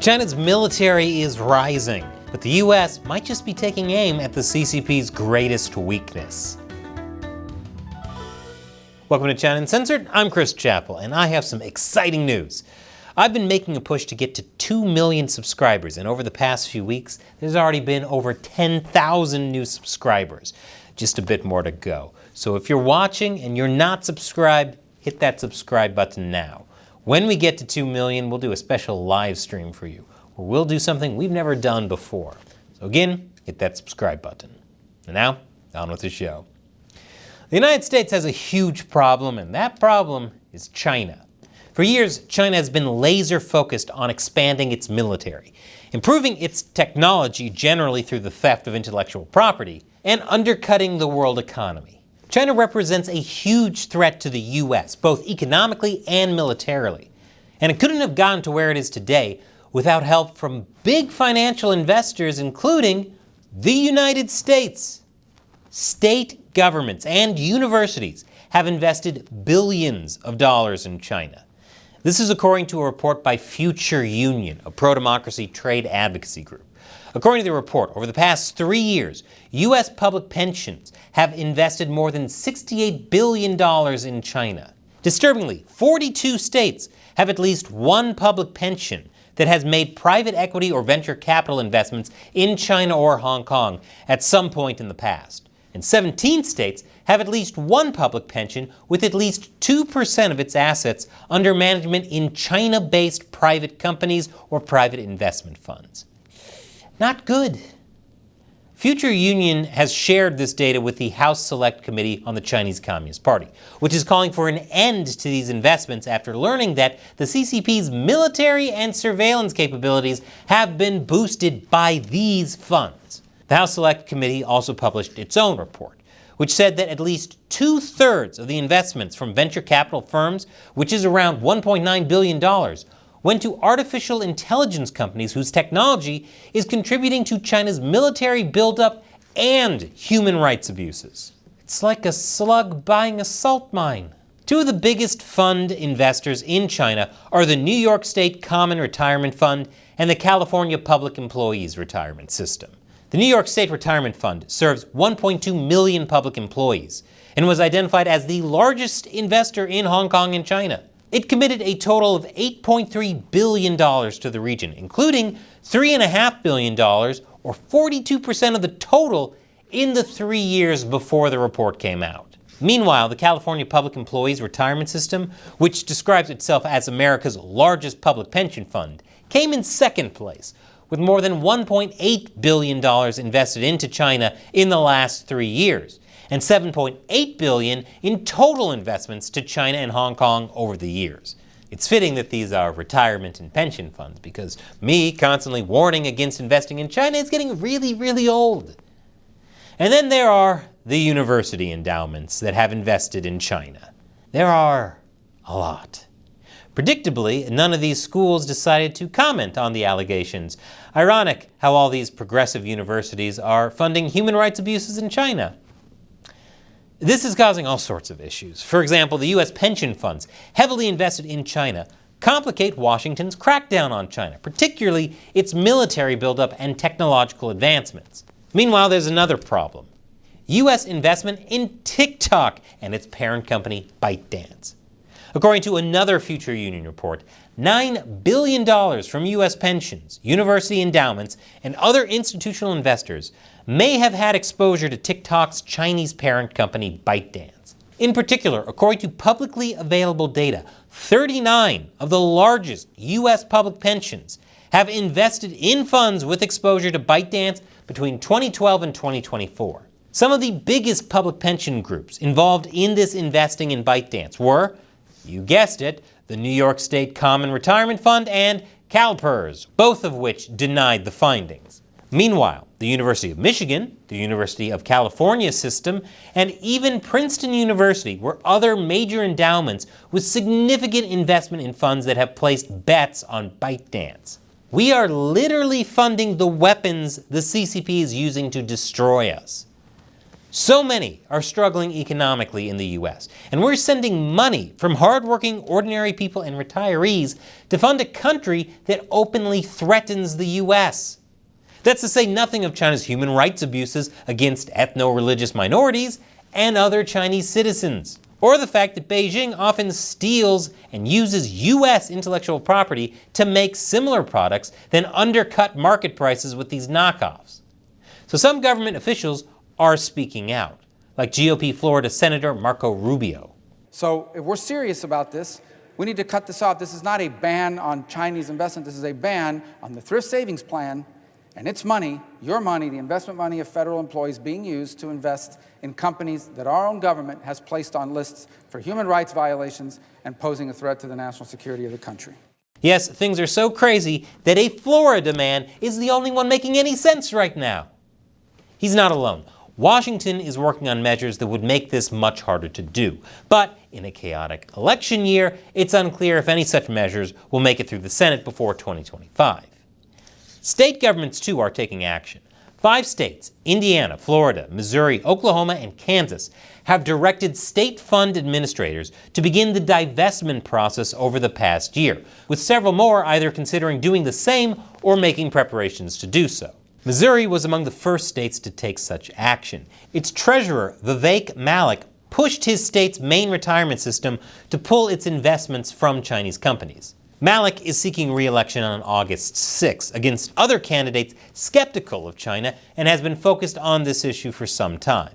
China's military is rising, but the US might just be taking aim at the CCP's greatest weakness. Welcome to China Uncensored. I'm Chris Chappell, and I have some exciting news. I've been making a push to get to 2 million subscribers, and over the past few weeks, there's already been over 10,000 new subscribers. Just a bit more to go. So if you're watching and you're not subscribed, hit that subscribe button now. When we get to 2 million, we'll do a special live stream for you, where we'll do something we've never done before. So again, hit that subscribe button. And now, on with the show. The United States has a huge problem, and that problem is China. For years, China has been laser focused on expanding its military, improving its technology generally through the theft of intellectual property, and undercutting the world economy. China represents a huge threat to the US, both economically and militarily. And it couldn't have gotten to where it is today without help from big financial investors, including the United States. State governments and universities have invested billions of dollars in China. This is according to a report by Future Union, a pro-democracy trade advocacy group. According to the report, over the past 3 years, U.S. public pensions have invested more than $68 billion in China. Disturbingly, 42 states have at least one public pension that has made private equity or venture capital investments in China or Hong Kong at some point in the past. And 17 states have at least one public pension with at least 2% of its assets under management in China-based private companies or private investment funds. Not good. Future Union has shared this data with the House Select Committee on the Chinese Communist Party, which is calling for an end to these investments after learning that the CCP's military and surveillance capabilities have been boosted by these funds. The House Select Committee also published its own report, which said that at least 2/3 of the investments from venture capital firms, which is around $1.9 billion, went to artificial intelligence companies whose technology is contributing to China's military buildup and human rights abuses. It's like a slug buying a salt mine. Two of the biggest fund investors in China are the New York State Common Retirement Fund and the California Public Employees Retirement System. The New York State Retirement Fund serves 1.2 million public employees and was identified as the largest investor in Hong Kong and China. It committed a total of $8.3 billion to the region, including $3.5 billion, or 42% of the total, in the 3 years before the report came out. Meanwhile, the California Public Employees Retirement System, which describes itself as America's largest public pension fund, came in second place, with more than $1.8 billion invested into China in the last 3 years, and $7.8 billion in total investments to China and Hong Kong over the years. It's fitting that these are retirement and pension funds, because me constantly warning against investing in China is getting really, really old. And then there are the university endowments that have invested in China. There are a lot. Predictably, none of these schools decided to comment on the allegations. Ironic how all these progressive universities are funding human rights abuses in China. This is causing all sorts of issues. For example, the U.S. pension funds heavily invested in China complicate Washington's crackdown on China, particularly its military buildup and technological advancements. Meanwhile, there's another problem: U.S. investment in TikTok and its parent company, ByteDance. According to another Future Union report, $9 billion from U.S. pensions, university endowments, and other institutional investors may have had exposure to TikTok's Chinese parent company, ByteDance. In particular, according to publicly available data, 39 of the largest U.S. public pensions have invested in funds with exposure to ByteDance between 2012 and 2024. Some of the biggest public pension groups involved in this investing in ByteDance were, you guessed it, the New York State Common Retirement Fund and CalPERS, both of which denied the findings. Meanwhile, the University of Michigan, the University of California system, and even Princeton University were other major endowments with significant investment in funds that have placed bets on ByteDance. We are literally funding the weapons the CCP is using to destroy us. So many are struggling economically in the US, and we're sending money from hardworking, ordinary people and retirees to fund a country that openly threatens the US. That's to say nothing of China's human rights abuses against ethno-religious minorities and other Chinese citizens, or the fact that Beijing often steals and uses US intellectual property to make similar products, then undercut market prices with these knockoffs. So some government officials are speaking out, like GOP Florida Senator Marco Rubio. So if we're serious about this, we need to cut this off. This is not a ban on Chinese investment. This is a ban on the thrift savings plan and its money, your money, the investment money of federal employees being used to invest in companies that our own government has placed on lists for human rights violations and posing a threat to the national security of the country. Yes, things are so crazy that a Florida man is the only one making any sense right now. He's not alone. Washington is working on measures that would make this much harder to do. But in a chaotic election year, it's unclear if any such measures will make it through the Senate before 2025. State governments, too, are taking action. 5 states, Indiana, Florida, Missouri, Oklahoma, and Kansas, have directed state fund administrators to begin the divestment process over the past year, with several more either considering doing the same or making preparations to do so. Missouri was among the first states to take such action. Its treasurer, Vivek Malik, pushed his state's main retirement system to pull its investments from Chinese companies. Malik is seeking re-election on August 6 against other candidates skeptical of China and has been focused on this issue for some time.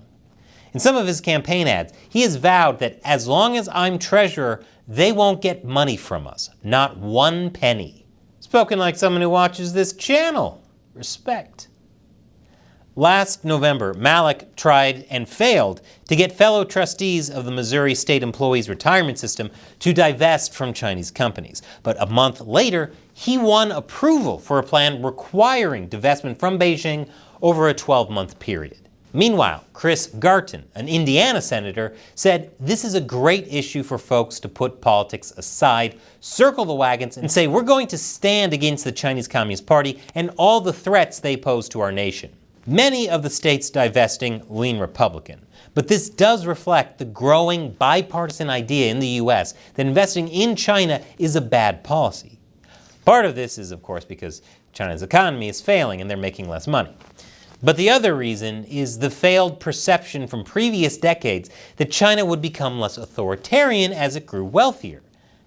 In some of his campaign ads, he has vowed that as long as I'm treasurer, they won't get money from us, not one penny. Spoken like someone who watches this channel. Respect. Last November, Malik tried and failed to get fellow trustees of the Missouri State Employees Retirement System to divest from Chinese companies. But a month later, he won approval for a plan requiring divestment from Beijing over a 12-month period. Meanwhile, Chris Garton, an Indiana senator, said this is a great issue for folks to put politics aside, circle the wagons, and say we're going to stand against the Chinese Communist Party and all the threats they pose to our nation. Many of the states divesting lean Republican, but this does reflect the growing bipartisan idea in the US that investing in China is a bad policy. Part of this is, of course, because China's economy is failing and they're making less money. But the other reason is the failed perception from previous decades that China would become less authoritarian as it grew wealthier.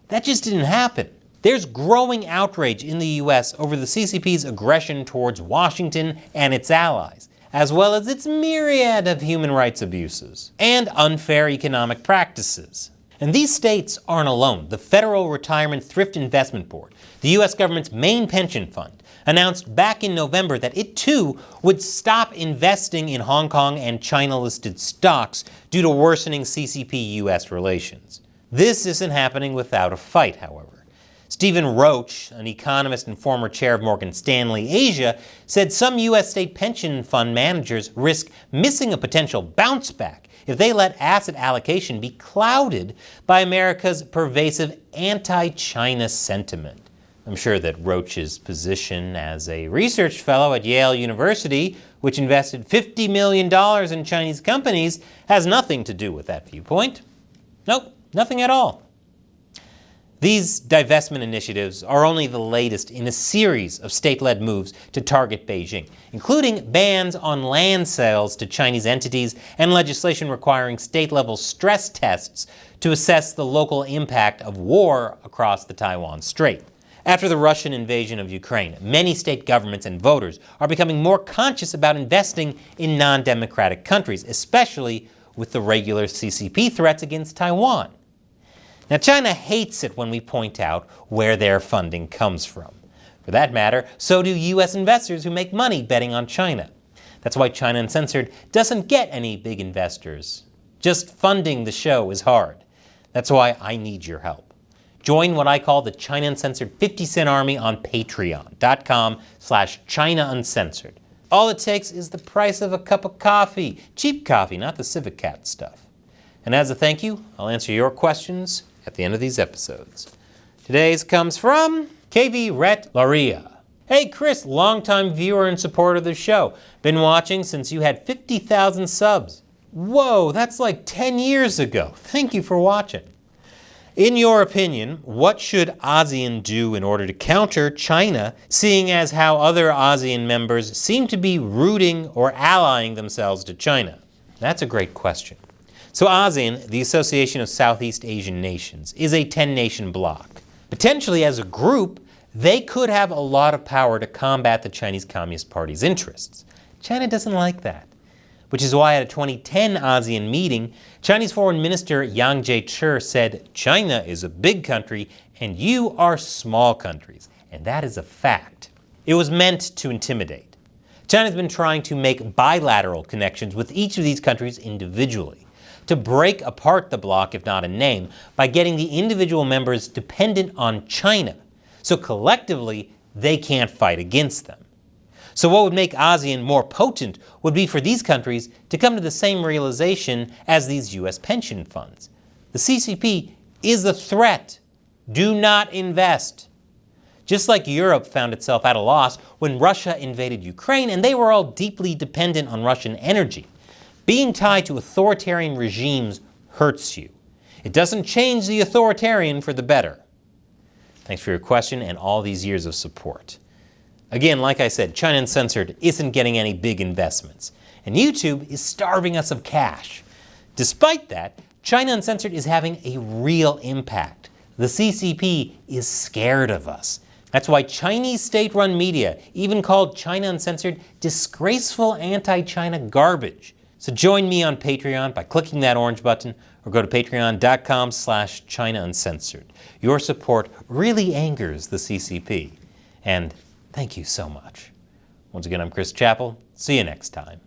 That just didn't happen. There's growing outrage in the US over the CCP's aggression towards Washington and its allies, as well as its myriad of human rights abuses and unfair economic practices. And these states aren't alone. The Federal Retirement Thrift Investment Board, the US government's main pension fund, announced back in November that it too would stop investing in Hong Kong and China-listed stocks due to worsening CCP-US relations. This isn't happening without a fight, however. Stephen Roach, an economist and former chair of Morgan Stanley Asia, said some U.S. state pension fund managers risk missing a potential bounce back if they let asset allocation be clouded by America's pervasive anti-China sentiment. I'm sure that Roach's position as a research fellow at Yale University, which invested $50 million in Chinese companies, has nothing to do with that viewpoint. Nope, nothing at all. These divestment initiatives are only the latest in a series of state-led moves to target Beijing, including bans on land sales to Chinese entities and legislation requiring state-level stress tests to assess the local impact of war across the Taiwan Strait. After the Russian invasion of Ukraine, many state governments and voters are becoming more conscious about investing in non-democratic countries, especially with the regular CCP threats against Taiwan. Now, China hates it when we point out where their funding comes from. For that matter, so do U.S. investors who make money betting on China. That's why China Uncensored doesn't get any big investors. Just funding the show is hard. That's why I need your help. Join what I call the China Uncensored 50-cent army on patreon.com/China Uncensored. All it takes is the price of a cup of coffee. Cheap coffee, not the Civic Cat stuff. And as a thank you, I'll answer your questions at the end of these episodes. Today's comes from KV Ret Laria. Hey Chris, longtime viewer and supporter of the show. Been watching since you had 50,000 subs. Whoa, that's like 10 years ago. Thank you for watching. In your opinion, what should ASEAN do in order to counter China, seeing as how other ASEAN members seem to be rooting or allying themselves to China? That's a great question. So ASEAN, the Association of Southeast Asian Nations, is a 10-nation bloc. Potentially as a group, they could have a lot of power to combat the Chinese Communist Party's interests. China doesn't like that, which is why at a 2010 ASEAN meeting, Chinese Foreign Minister Yang Jiechi said, "China is a big country and you are small countries." And that is a fact. It was meant to intimidate. China's been trying to make bilateral connections with each of these countries individually, to break apart the bloc, if not in name, by getting the individual members dependent on China, so collectively they can't fight against them. So what would make ASEAN more potent would be for these countries to come to the same realization as these US pension funds. The CCP is a threat. Do not invest. Just like Europe found itself at a loss when Russia invaded Ukraine and they were all deeply dependent on Russian energy. Being tied to authoritarian regimes hurts you. It doesn't change the authoritarian for the better. Thanks for your question and all these years of support. Again, like I said, China Uncensored isn't getting any big investments, and YouTube is starving us of cash. Despite that, China Uncensored is having a real impact. The CCP is scared of us. That's why Chinese state-run media even called China Uncensored disgraceful anti-China garbage. So join me on Patreon by clicking that orange button or go to patreon.com/China Uncensored. Your support really angers the CCP. And thank you so much. Once again, I'm Chris Chappell. See you next time.